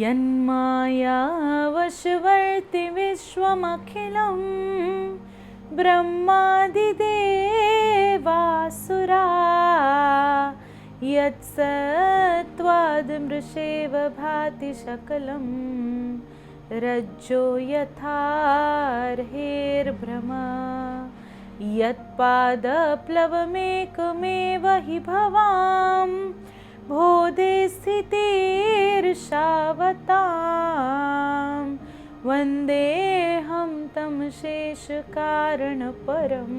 यन्माया वशवर्ति विश्वमखिलं ब्रह्मादिदेवासुरा यत्सत्त्वादमृषेव भाति सकलं रज्जो यथार्हेर्भ्रमा यत्पादप्लवमेकमेव हि भवां बोधे स्थितिर्षावतां वन्देऽहं तं शेषकारणपरं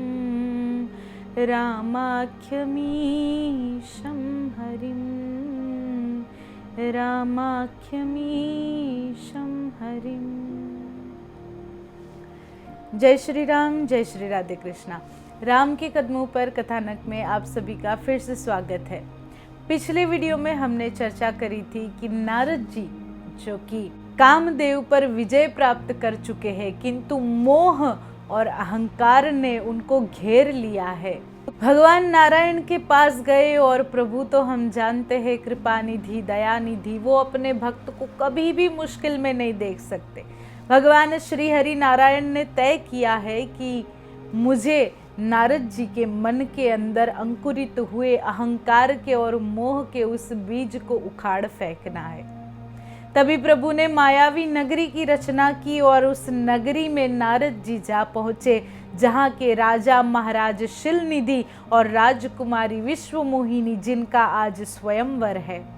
रामाख्यमीशं हरिं रामाख्यमीशं हरिं। जय श्री राम, जय श्री राधे कृष्णा। राम के कदमों पर कथानक में आप सभी का फिर से स्वागत है। पिछले वीडियो में हमने चर्चा करी थी कि नारद जी जो कि कामदेव पर विजय प्राप्त कर चुके हैं, किंतु मोह और अहंकार ने उनको घेर लिया है। भगवान नारायण के पास गए और प्रभु तो हम जानते हैं कृपा निधि, दया निधि, वो अपने भक्त को कभी भी मुश्किल में नहीं देख सकते। भगवान श्री हरि नारायण ने तय किया है कि मुझे नारद जी के मन के अंदर अंकुरित हुए अहंकार के और मोह के उस बीज को उखाड़ फेंकना है। तभी प्रभु ने मायावी नगरी की रचना की और उस नगरी में नारद जी जा पहुँचे, जहाँ के राजा महाराज शिलनिधि और राजकुमारी विश्वमोहिनी, जिनका आज स्वयंवर है।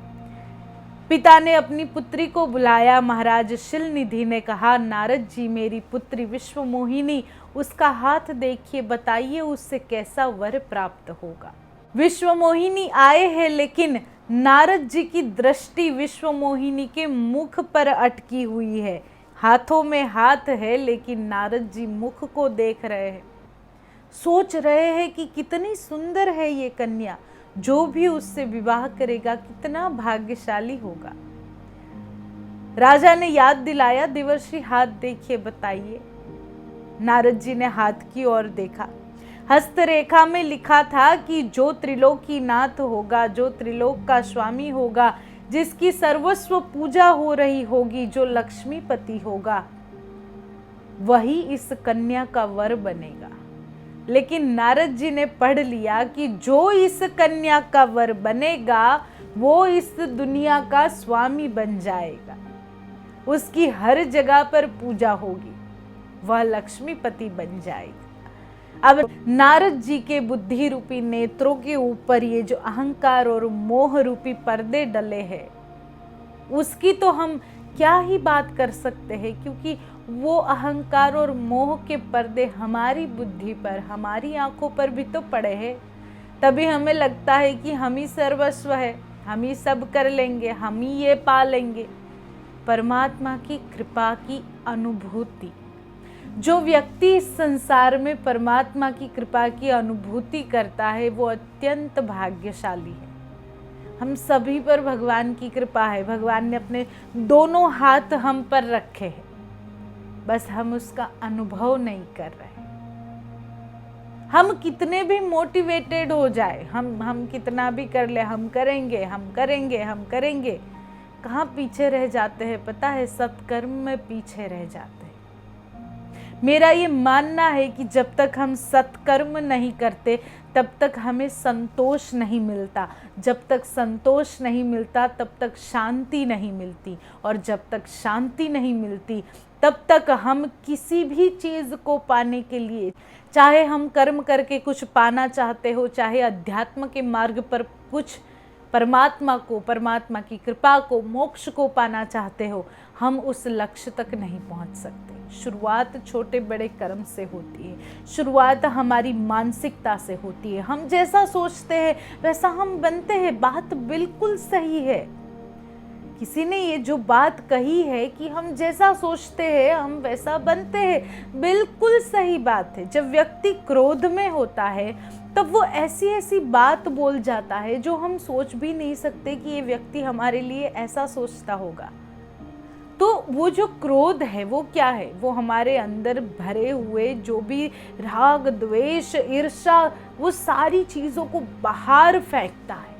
पिता ने अपनी पुत्री को बुलाया। महाराज शिलनिधि ने कहा, नारद जी, मेरी पुत्री विश्वमोहिनी, उसका हाथ देखिए, बताइए उससे कैसा वर प्राप्त होगा। विश्वमोहिनी आए हैं, लेकिन नारद जी की दृष्टि विश्वमोहिनी के मुख पर अटकी हुई है। हाथों में हाथ है, लेकिन नारद जी मुख को देख रहे हैं। सोच रहे हैं कि कितनी सुंदर है ये कन्या, जो भी उससे विवाह करेगा कितना भाग्यशाली होगा। राजा ने याद दिलाया, देवर्षि हाथ देखिए, बताइए। नारद जी ने हाथ की ओर देखा। हस्तरेखा में लिखा था कि जो त्रिलोकी नाथ होगा, जो त्रिलोक का स्वामी होगा, जिसकी सर्वस्व पूजा हो रही होगी, जो लक्ष्मीपति होगा, वही इस कन्या का वर बनेगा। लेकिन नारद जी ने पढ़ लिया कि जो इस कन्या का वर बनेगा वो इस दुनिया का स्वामी बन जाएगा, उसकी हर जगह पर पूजा होगी, वह लक्ष्मीपति बन जाएगा। अब नारद जी के बुद्धि रूपी नेत्रों के ऊपर ये जो अहंकार और मोह रूपी पर्दे डले हैं, उसकी तो हम क्या ही बात कर सकते हैं, क्योंकि वो अहंकार और मोह के पर्दे हमारी बुद्धि पर, हमारी आंखों पर भी तो पड़े हैं। तभी हमें लगता है कि हम ही सर्वस्व है, हम ही सब कर लेंगे, हम ही ये पा लेंगे। परमात्मा की कृपा की अनुभूति, जो व्यक्ति इस संसार में परमात्मा की कृपा की अनुभूति करता है, वो अत्यंत भाग्यशाली है। हम सभी पर भगवान की कृपा है। भगवान ने अपने दोनों हाथ हम पर रखे हैं, बस हम उसका अनुभव नहीं कर रहे। हम कितने भी मोटिवेटेड हो जाए, हम कितना भी कर ले, हम करेंगे, हम करेंगे, हम करेंगे, कहाँ पीछे रह जाते हैं पता है? सत्कर्म में पीछे रह जाते हैं। मेरा ये मानना है कि जब तक हम सत्कर्म नहीं करते तब तक हमें संतोष नहीं मिलता, जब तक संतोष नहीं मिलता तब तक शांति नहीं मिलती, और जब तक शांति नहीं मिलती तब तक हम किसी भी चीज़ को पाने के लिए, चाहे हम कर्म करके कुछ पाना चाहते हो, चाहे अध्यात्म के मार्ग पर कुछ परमात्मा को, परमात्मा की कृपा को, मोक्ष को पाना चाहते हो, हम उस लक्ष्य तक नहीं पहुंच सकते। शुरुआत छोटे बड़े कर्म से होती है, शुरुआत हमारी मानसिकता से होती है। हम जैसा सोचते हैं वैसा हम बनते हैं। बात बिल्कुल सही है। किसी ने ये जो बात कही है कि हम जैसा सोचते हैं हम वैसा बनते हैं, बिल्कुल सही बात है। जब व्यक्ति क्रोध में होता है तब वो ऐसी ऐसी बात बोल जाता है जो हम सोच भी नहीं सकते कि ये व्यक्ति हमारे लिए ऐसा सोचता होगा। तो वो जो क्रोध है वो क्या है? वो हमारे अंदर भरे हुए जो भी राग, द्वेष, ईर्ष्या, वो सारी चीज़ों को बाहर फेंकता है,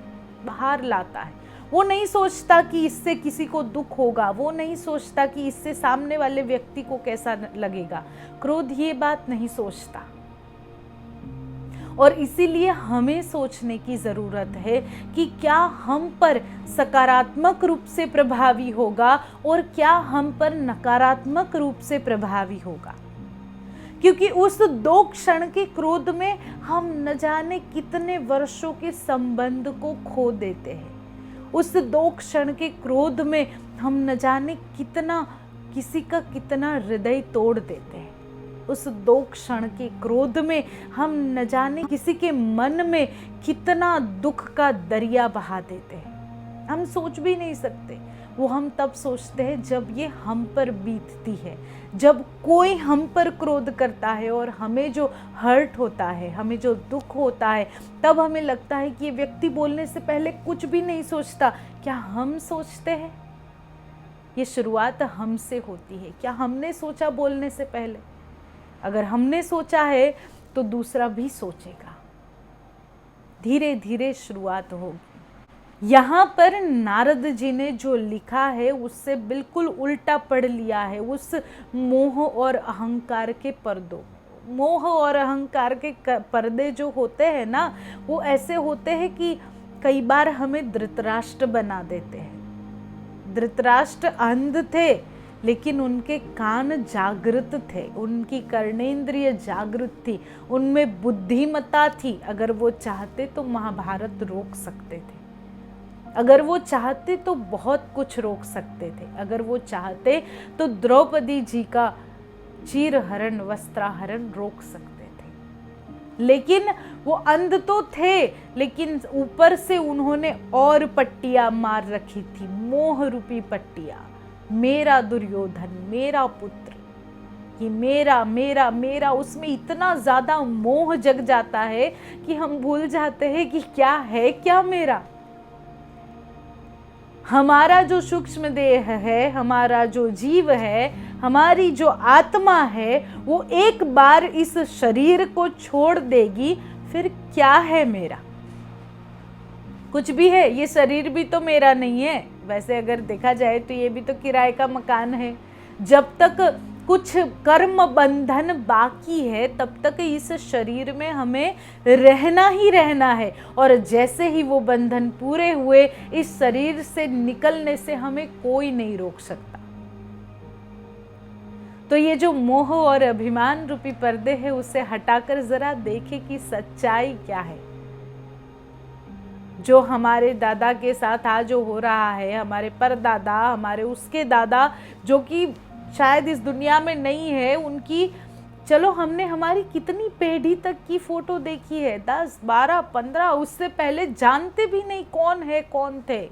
बाहर लाता है। वो नहीं सोचता कि इससे किसी को दुख होगा, वो नहीं सोचता कि इससे सामने वाले व्यक्ति को कैसा लगेगा। क्रोध ये बात नहीं सोचता। और इसीलिए हमें सोचने की जरूरत है कि क्या हम पर सकारात्मक रूप से प्रभावी होगा और क्या हम पर नकारात्मक रूप से प्रभावी होगा। क्योंकि उस 2 क्षण के क्रोध में हम न जाने कितने वर्षों के संबंध को खो देते हैं। उस 2 क्षण के क्रोध में हम न जाने कितना किसी का कितना हृदय तोड़ देते हैं। उस 2 क्षण के क्रोध में हम न जाने किसी के मन में कितना दुख का दरिया बहा देते हैं। हम सोच भी नहीं सकते। वो हम तब सोचते हैं जब ये हम पर बीतती है, जब कोई हम पर क्रोध करता है और हमें जो हर्ट होता है, हमें जो दुख होता है, तब हमें लगता है कि ये व्यक्ति बोलने से पहले कुछ भी नहीं सोचता। क्या हम सोचते हैं? ये शुरुआत हमसे होती है। क्या हमने सोचा बोलने से पहले? अगर हमने सोचा है तो दूसरा भी सोचेगा। धीरे धीरे शुरुआत होगी। यहाँ पर नारद जी ने जो लिखा है उससे बिल्कुल उल्टा पढ़ लिया है। उस मोह और अहंकार के पर्दों, मोह और अहंकार के पर्दे जो होते हैं ना, वो ऐसे होते हैं कि कई बार हमें धृतराष्ट्र बना देते हैं। धृतराष्ट्र अंध थे लेकिन उनके कान जागृत थे, उनकी कर्णेंद्रिय जागृत थी, उनमें बुद्धिमत्ता थी। अगर वो चाहते तो महाभारत रोक सकते थे, अगर वो चाहते तो बहुत कुछ रोक सकते थे, अगर वो चाहते तो द्रौपदी जी का चीरहरण वस्त्राहरण रोक सकते थे। लेकिन वो अंध तो थे, लेकिन ऊपर से उन्होंने और पट्टियां मार रखी थी, मोह रूपी पट्टियां। मेरा दुर्योधन, मेरा पुत्र, कि मेरा मेरा मेरा, उसमें इतना ज्यादा मोह जग जाता है कि हम भूल जाते हैं कि क्या है क्या मेरा। हमारा जो सूक्ष्म देह है, हमारा जो जीव है, हमारी जो आत्मा है, वो एक बार इस शरीर को छोड़ देगी, फिर क्या है मेरा? कुछ भी है। ये शरीर भी तो मेरा नहीं है। वैसे अगर देखा जाए तो ये भी तो किराए का मकान है। जब तक कुछ कर्म बंधन बाकी है तब तक इस शरीर में हमें रहना ही रहना है, और जैसे ही वो बंधन पूरे हुए, इस शरीर से निकलने से हमें कोई नहीं रोक सकता। तो ये जो मोह और अभिमान रूपी पर्दे हैं, उसे हटाकर जरा देखें कि सच्चाई क्या है। जो हमारे दादा के साथ आज जो हो रहा है, हमारे परदादा, हमारे उसके दादा जो कि शायद इस दुनिया में नहीं है, उनकी चलो हमने हमारी कितनी पीढ़ी तक की फोटो देखी है, 10, 12, 15, उससे पहले जानते भी नहीं कौन है कौन थे।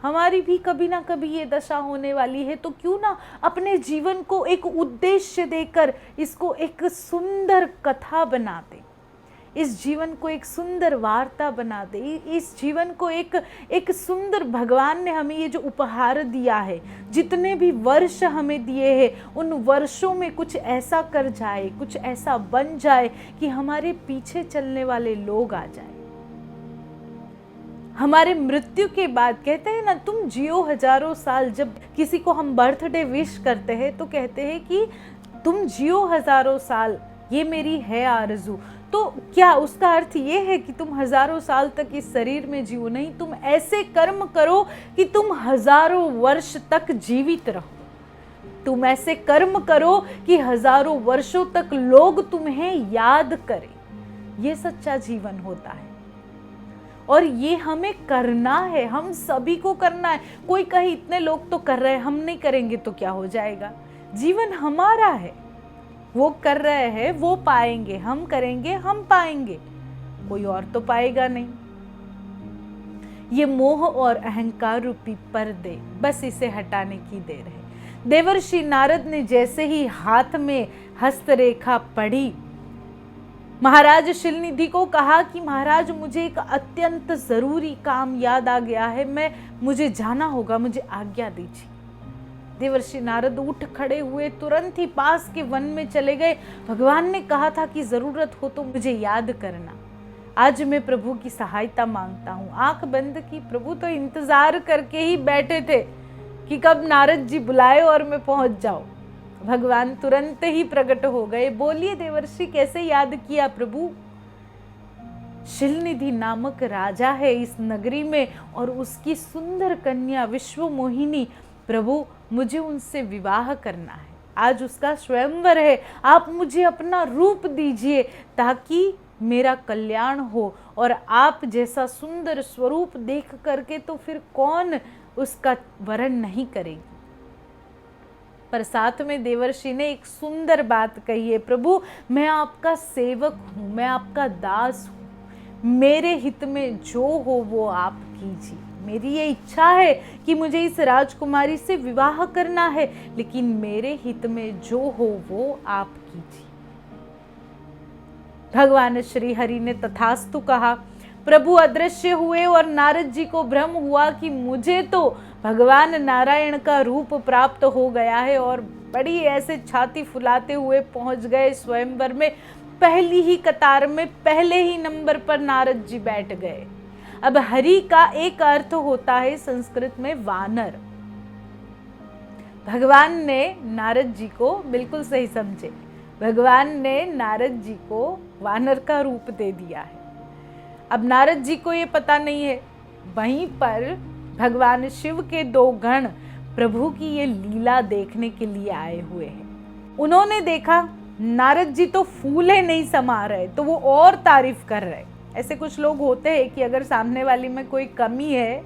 हमारी भी कभी ना कभी ये दशा होने वाली है। तो क्यों ना अपने जीवन को एक उद्देश्य देकर इसको एक सुंदर कथा बना दे, इस जीवन को एक सुंदर वार्ता बना दे, इस जीवन को एक सुंदर, भगवान ने हमें ये जो उपहार दिया है, जितने भी वर्ष हमें दिए हैं, उन वर्षों में कुछ ऐसा कर जाए, कुछ ऐसा बन जाए कि हमारे पीछे चलने वाले लोग आ जाए। हमारे मृत्यु के बाद कहते हैं ना, तुम जियो हजारों साल। जब किसी को हम बर्थडे विश करते हैं तो कहते हैं कि तुम जियो हजारों साल, ये मेरी है आरज़ू। तो क्या उसका अर्थ ये है कि तुम हजारों साल तक इस शरीर में जियो? नहीं, तुम ऐसे कर्म करो कि तुम हजारों वर्ष तक जीवित रहो। तुम ऐसे कर्म करो कि हजारों वर्षों तक लोग तुम्हें याद करें। ये सच्चा जीवन होता है और ये हमें करना है, हम सभी को करना है। कोई कहे इतने लोग तो कर रहे हैं, हम नहीं करेंगे तो क्या हो जाएगा? जीवन हमारा है, वो कर रहे हैं वो पाएंगे, हम करेंगे हम पाएंगे, कोई और तो पाएगा नहीं। ये मोह और अहंकार रूपी पर्दे, बस इसे हटाने की देर है। देवर्षि नारद ने जैसे ही हाथ में हस्तरेखा पढ़ी, महाराज शिलनिधि को कहा कि महाराज मुझे एक अत्यंत जरूरी काम याद आ गया है, मुझे जाना होगा, मुझे आज्ञा दीजिए। देवर्षि नारद उठ खड़े हुए, तुरंत ही पास के वन में चले गए। भगवान ने कहा था कि जरूरत हो तो मुझे याद करना। आज मैं प्रभु की सहायता मांगता हूँ। आंख बंद की, प्रभु तो इंतजार करके ही बैठे थे कि कब नारद जी बुलाए और मैं पहुंच जाऊं। भगवान तुरंत ही प्रकट हो गए। बोलिए देवर्षि, कैसे याद किया प्रभु? शिलनिधि नामक राजा है इस नगरी में और उसकी सुंदर कन्या विश्व मोहिनी, प्रभु मुझे उनसे विवाह करना है। आज उसका स्वयंवर है, आप मुझे अपना रूप दीजिए ताकि मेरा कल्याण हो। और आप जैसा सुंदर स्वरूप देख करके तो फिर कौन उसका वरण नहीं करेगी। पर साथ में देवर्षि ने एक सुंदर बात कही है, प्रभु मैं आपका सेवक हूँ, मैं आपका दास हूँ, मेरे हित में जो हो वो आप कीजिए। मेरी ये इच्छा है कि मुझे इस राजकुमारी से विवाह करना है, लेकिन मेरे हित में जो हो वो आप कीजिए। भगवान श्री हरि ने तथास्तु कहा। प्रभु अदृश्य हुए और नारद जी को भ्रम हुआ कि मुझे तो भगवान नारायण का रूप प्राप्त हो गया है, और बड़ी ऐसे छाती फुलाते हुए पहुंच गए स्वयंवर में। पहली ही कतार में पहले ही नंबर पर नारद जी बैठ गए। अब हरि का एक अर्थ होता है संस्कृत में वानर। भगवान ने नारद जी को, बिल्कुल सही समझे, भगवान ने नारद जी को वानर का रूप दे दिया है। अब नारद जी को ये पता नहीं है। वहीं पर भगवान शिव के दो गण प्रभु की ये लीला देखने के लिए आए हुए हैं। उन्होंने देखा नारद जी तो फूले नहीं समा रहे, तो वो और तारीफ कर रहे। ऐसे कुछ लोग होते हैं कि अगर सामने वाली में कोई कमी है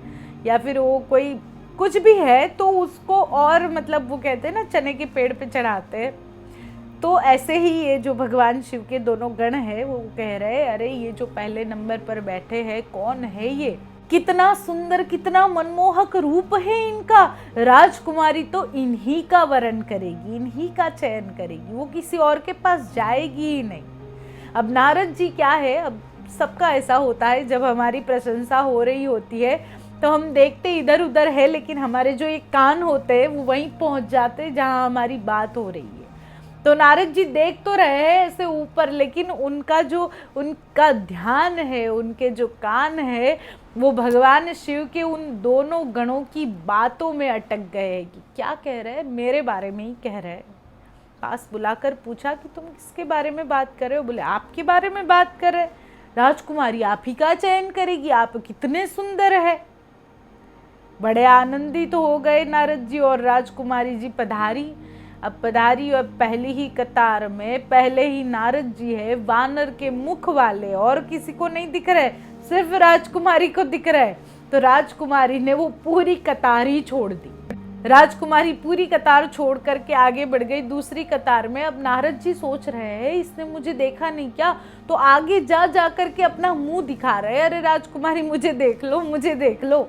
या फिर वो कोई कुछ भी है तो उसको और, मतलब वो कहते हैं ना चने के पेड़ पे चढ़ाते हैं। तो ऐसे ही ये जो भगवान शिव के दोनों गण हैं वो कह रहे, अरे ये जो पहले नंबर पर बैठे हैं कौन है ये? कितना सुंदर, कितना मनमोहक रूप है इनका। राजकुमारी तो इन्हीं का वरण करेगी, इन्हीं का चयन करेगी, वो किसी और के पास जाएगी ही नहीं। अब नारद जी क्या है, अब सबका ऐसा होता है, जब हमारी प्रशंसा हो रही होती है तो हम देखते इधर उधर है, लेकिन हमारे जो ये कान होते हैं वो वहीं पहुंच जाते हैं जहां हमारी बात हो रही है। तो नारद जी देख तो रहे हैं ऐसे ऊपर, लेकिन उनका ध्यान है, उनके जो कान है वो भगवान शिव के उन दोनों गणों की बातों में अटक गए हैं कि क्या कह रहे हैं, मेरे बारे में ही कह रहे हैं। पास बुलाकर पूछा कि तुम किसके बारे में बात कर रहे हो? बोले आपके बारे में बात कर रहे। राजकुमारी आप ही का चयन करेगी, आप कितने सुंदर है। बड़े आनंदित हो गए नारद जी और राजकुमारी जी पधारी। अब पधारी और पहली ही कतार में पहले ही नारद जी है, वानर के मुख वाले, और किसी को नहीं दिख रहे, सिर्फ राजकुमारी को दिख रहा है। तो राजकुमारी ने वो पूरी कतार ही छोड़ दी। राजकुमारी पूरी कतार छोड़ करके आगे बढ़ गई दूसरी कतार में। अब नारद जी सोच रहे हैं इसने मुझे देखा नहीं क्या, तो आगे जा करके अपना मुंह दिखा रहे, अरे राजकुमारी मुझे देख लो, मुझे देख लो।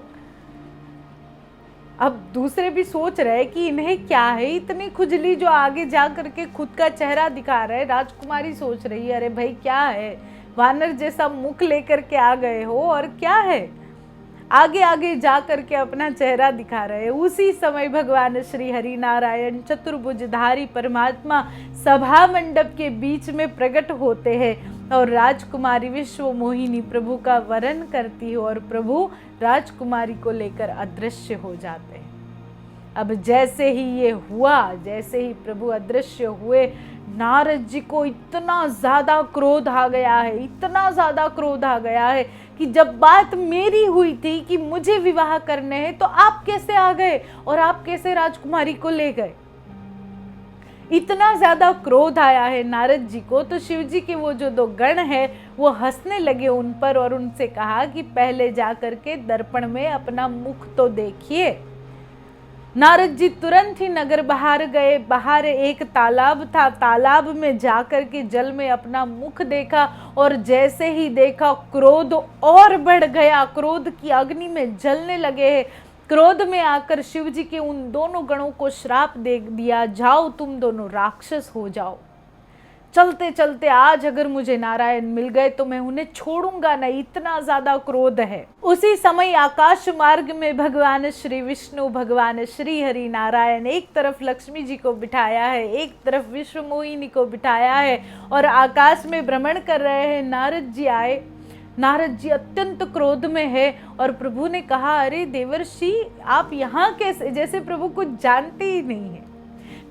अब दूसरे भी सोच रहे कि इन्हें क्या है, इतनी खुजली जो आगे जा करके खुद का चेहरा दिखा रहे। राजकुमारी सोच रही है, अरे भाई क्या है, वानर जैसा मुख लेकर के आ गए हो और क्या है। आगे आगे जा करके अपना चेहरा दिखा रहे। उसी समय भगवान श्री हरि नारायण चतुर्भुजधारी परमात्मा सभा मंडप के बीच में प्रकट होते हैं और राजकुमारी विश्व मोहिनी प्रभु का वरण करती है और प्रभु राजकुमारी को लेकर अदृश्य हो जाते हैं। अब जैसे ही ये हुआ, जैसे ही प्रभु अदृश्य हुए, नारद जी को इतना ज्यादा क्रोध आ गया है, इतना ज्यादा क्रोध आ गया है कि जब बात मेरी हुई थी कि मुझे विवाह करने हैं तो आप कैसे आ गए और आप कैसे राजकुमारी को ले गए। इतना ज्यादा क्रोध आया है नारद जी को। तो शिव जी के वो जो दो गण है वो हंसने लगे उन पर और उनसे कहा कि पहले जा करके दर्पण में अपना मुख तो देखिए। नारद जी तुरंत ही नगर बाहर गए। बाहर एक तालाब था, तालाब में जाकर के जल में अपना मुख देखा और जैसे ही देखा क्रोध और बढ़ गया, क्रोध की अग्नि में जलने लगे हैं। क्रोध में आकर शिव जी के उन दोनों गणों को श्राप दे दिया, जाओ तुम दोनों राक्षस हो जाओ। चलते चलते आज अगर मुझे नारायण मिल गए तो मैं उन्हें छोड़ूंगा नहीं, इतना ज्यादा क्रोध है। उसी समय आकाश मार्ग में भगवान श्री विष्णु, भगवान श्री हरि नारायण एक तरफ लक्ष्मी जी को बिठाया है, एक तरफ विश्व मोहिनी को बिठाया है और आकाश में भ्रमण कर रहे हैं। नारद जी आए। नारद जी अत्यंत क्रोध में है और प्रभु ने कहा, अरे देवर्षि आप यहाँ कैसे, जैसे प्रभु कुछ जानते ही नहीं है।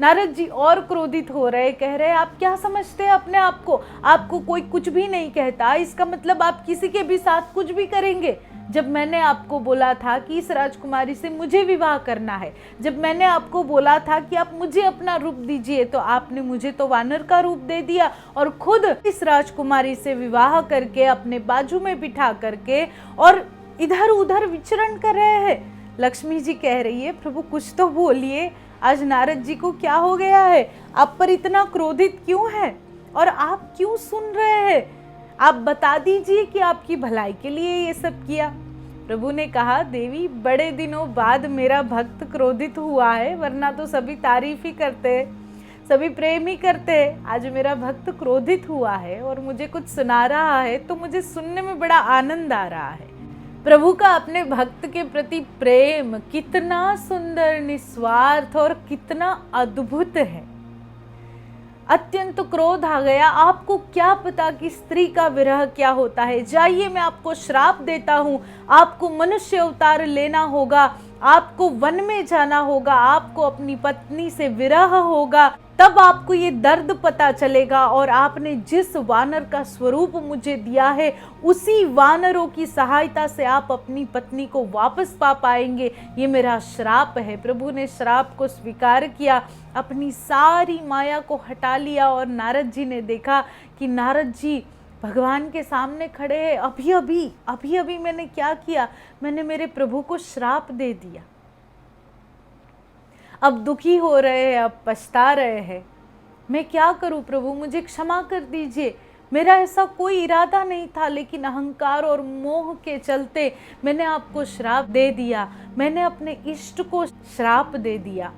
नारद जी और क्रोधित हो रहे, कह रहे आप क्या समझते हैं अपने आप को, आपको कोई कुछ भी नहीं कहता, इसका मतलब आप किसी के भी साथ कुछ भी करेंगे। जब मैंने आपको बोला था कि इस राजकुमारी से मुझे विवाह करना है, जब मैंने आपको बोला था कि आप मुझे अपना रूप दीजिए, तो आपने मुझे तो वानर का रूप दे दिया और खुद इस राजकुमारी से विवाह करके अपने बाजू में बिठा करके और इधर उधर विचरण कर रहे हैं। लक्ष्मी जी कह रही है, प्रभु कुछ तो बोलिए, आज नारद जी को क्या हो गया है, आप पर इतना क्रोधित क्यों है और आप क्यों सुन रहे हैं, आप बता दीजिए कि आपकी भलाई के लिए ये सब किया। प्रभु ने कहा, देवी बड़े दिनों बाद मेरा भक्त क्रोधित हुआ है, वरना तो सभी तारीफ ही करते हैं, सभी प्रेम ही करते हैं। आज मेरा भक्त क्रोधित हुआ है और मुझे कुछ सुना रहा है, तो मुझे सुनने में बड़ा आनंद आ रहा है। प्रभु का अपने भक्त के प्रति प्रेम कितना सुंदर, निस्वार्थ और कितना अद्भुत है। अत्यंत क्रोध आ गया, आपको क्या पता कि स्त्री का विरह क्या होता है, जाइए मैं आपको श्राप देता हूँ, आपको मनुष्य अवतार लेना होगा, आपको वन में जाना होगा, आपको अपनी पत्नी से विरह होगा, तब आपको ये दर्द पता चलेगा और आपने जिस वानर का स्वरूप मुझे दिया है उसी वानरों की सहायता से आप अपनी पत्नी को वापस पा पाएंगे, ये मेरा श्राप है। प्रभु ने श्राप को स्वीकार किया, अपनी सारी माया को हटा लिया और नारद जी ने देखा कि नारद जी भगवान के सामने खड़े हैं। अभी अभी मैंने क्या किया, मैंने मेरे प्रभु को श्राप दे दिया, अब दुखी हो रहे हैं, अब पछता रहे हैं, मैं क्या करूं प्रभु, मुझे क्षमा कर दीजिए, मेरा ऐसा कोई इरादा नहीं था, लेकिन अहंकार और मोह के चलते मैंने आपको श्राप दे दिया, मैंने अपने इष्ट को श्राप दे दिया।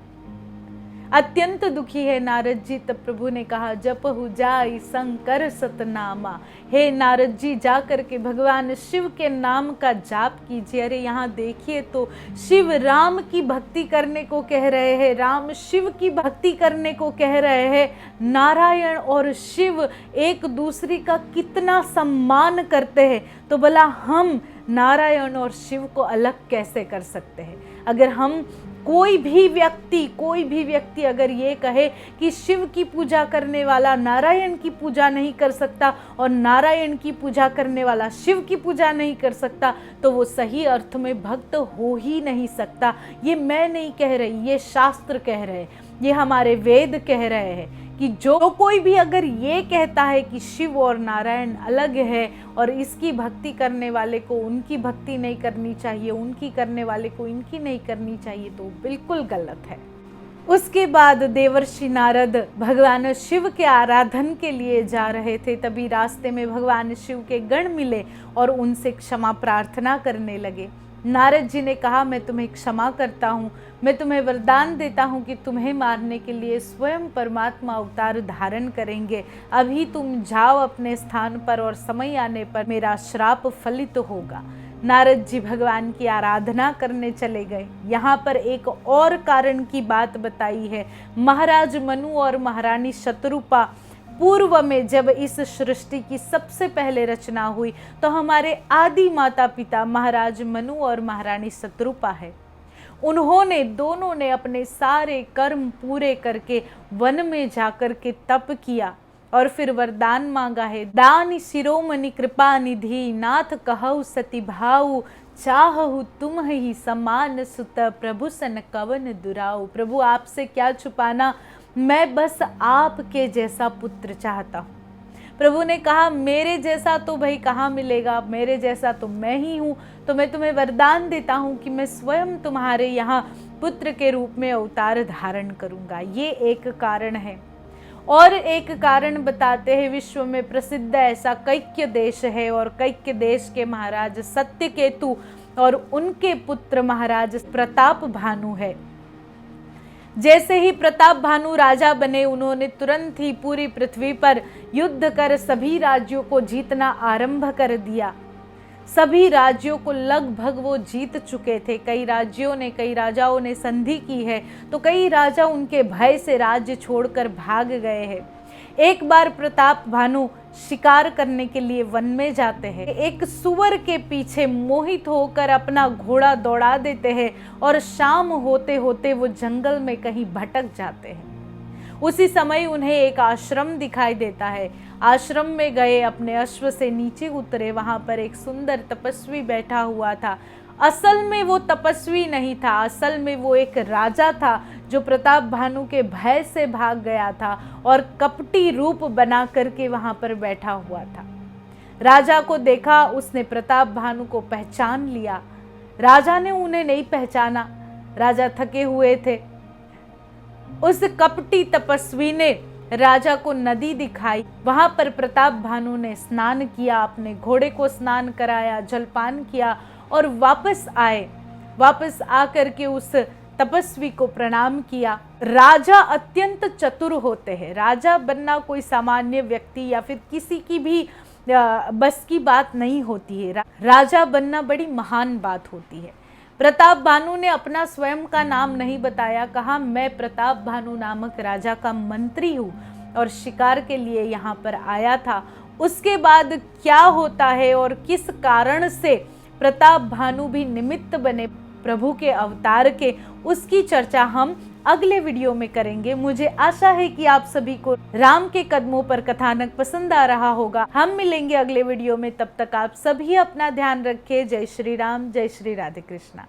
अत्यंत दुखी है नारद जी। तब प्रभु ने कहा, जपहु जाई शंकर सतनामा, हे नारद जी जा करके भगवान शिव के नाम का जाप कीजिए। अरे यहाँ देखिए तो शिव राम की भक्ति करने को कह रहे हैं, राम शिव की भक्ति करने को कह रहे हैं। नारायण और शिव एक दूसरे का कितना सम्मान करते हैं, तो भला हम नारायण और शिव को अलग कैसे कर सकते हैं। अगर हम कोई भी व्यक्ति अगर ये कहे कि शिव की पूजा करने वाला नारायण की पूजा नहीं कर सकता और नारायण की पूजा करने वाला शिव की पूजा नहीं कर सकता, तो वो सही अर्थ में भक्त हो ही नहीं सकता। ये मैं नहीं कह रही, ये शास्त्र कह रहे हैं, ये हमारे वेद कह रहे हैं कि जो कोई भी अगर ये कहता है कि शिव और नारायण अलग है और इसकी भक्ति करने वाले को उनकी भक्ति नहीं करनी चाहिए, उनकी करने वाले को इनकी नहीं करनी चाहिए, तो बिल्कुल गलत है। उसके बाद देवर्षि नारद भगवान शिव के आराधन के लिए जा रहे थे, तभी रास्ते में भगवान शिव के गण मिले और उनसे क्षमा प्रार्थना करने लगे। नारद जी ने कहा, मैं तुम्हें क्षमा करता हूँ, मैं तुम्हें वरदान देता हूँ कि तुम्हें मारने के लिए स्वयं परमात्मा अवतार धारण करेंगे। अभी तुम जाओ अपने स्थान पर और समय आने पर मेरा श्राप फलित होगा। नारद जी भगवान की आराधना करने चले गए। यहाँ पर एक और कारण की बात बताई है। महाराज मनु और महारानी शतरूपा पूर्व में जब इस सृष्टि की सबसे पहले रचना हुई, तो हमारे आदि माता पिता महाराज मनु और महारानी शतरूपा है। उन्होंने दोनों ने अपने सारे कर्म पूरे करके वन में जाकर के तप किया और फिर वरदान मांगा है, दानी शिरोमणि कृपा निधि नाथ कहु सती भाऊ चाहु तुम ही समान सुत प्रभु सन कवन दुराऊ। प्रभु आपसे क्या छुपाना, मैं बस आपके जैसा पुत्र चाहता हूँ। प्रभु ने कहा, मेरे जैसा तो भाई कहाँ मिलेगा, मेरे जैसा तो मैं ही हूँ, तो मैं तुम्हें वरदान देता हूँ कि मैं स्वयं तुम्हारे यहाँ पुत्र के रूप में अवतार धारण करूँगा। ये एक कारण है। और एक कारण बताते हैं, विश्व में प्रसिद्ध ऐसा कैक्य देश है और कैक्य देश के महाराज सत्यकेतु और उनके पुत्र महाराज प्रताप भानु है। जैसे ही प्रताप भानु राजा बने, उन्होंने तुरंत ही पूरी पृथ्वी पर युद्ध कर सभी राज्यों को जीतना आरंभ कर दिया। सभी राज्यों को लगभग वो जीत चुके थे। कई राजाओं ने संधि की है, तो कई राजा उनके भय से राज्य छोड़कर भाग गए हैं। एक बार प्रताप भानु शिकार करने के लिए वन में जाते हैं, एक सुअर के पीछे मोहित होकर अपना घोड़ा दौड़ा देते हैं और शाम होते होते वो जंगल में कहीं भटक जाते हैं। उसी समय उन्हें एक आश्रम दिखाई देता है। आश्रम में गए, अपने अश्व से नीचे उतरे, वहां पर एक सुंदर तपस्वी बैठा हुआ था। असल में वो तपस्वी नहीं था, असल में वो एक राजा था जो प्रताप भानु के भय से भाग गया था और कपटी रूप बना करके वहां पर बैठा हुआ था। राजा को देखा, उसने प्रताप भानु को पहचान लिया। राजा ने उन्हें नहीं पहचाना, राजा थके हुए थे। उस कपटी तपस्वी ने राजा को नदी दिखाई, वहां पर प्रताप भानु ने स्नान किया, अपने घोड़े को स्नान कराया, जलपान किया और वापस आए। वापस आकर के उस तपस्वी को प्रणाम किया। राजा अत्यंत चतुर होते हैं। राजा बनना कोई सामान्य व्यक्ति या फिर किसी की भी बस की बात नहीं होती है। राजा बनना बड़ी महान बात होती है। प्रताप भानु ने अपना स्वयं का नाम नहीं बताया, कहा मैं प्रताप भानु नामक राजा का मंत्री हूँ और शिकार के लिए यहाँ पर आया था। उसके बाद क्या होता है और किस कारण से प्रताप भानु भी निमित्त बने प्रभु के अवतार के, उसकी चर्चा हम अगले वीडियो में करेंगे। मुझे आशा है कि आप सभी को राम के कदमों पर कथानक पसंद आ रहा होगा। हम मिलेंगे अगले वीडियो में, तब तक आप सभी अपना ध्यान रखें। जय श्री राम, जय श्री राधे कृष्णा।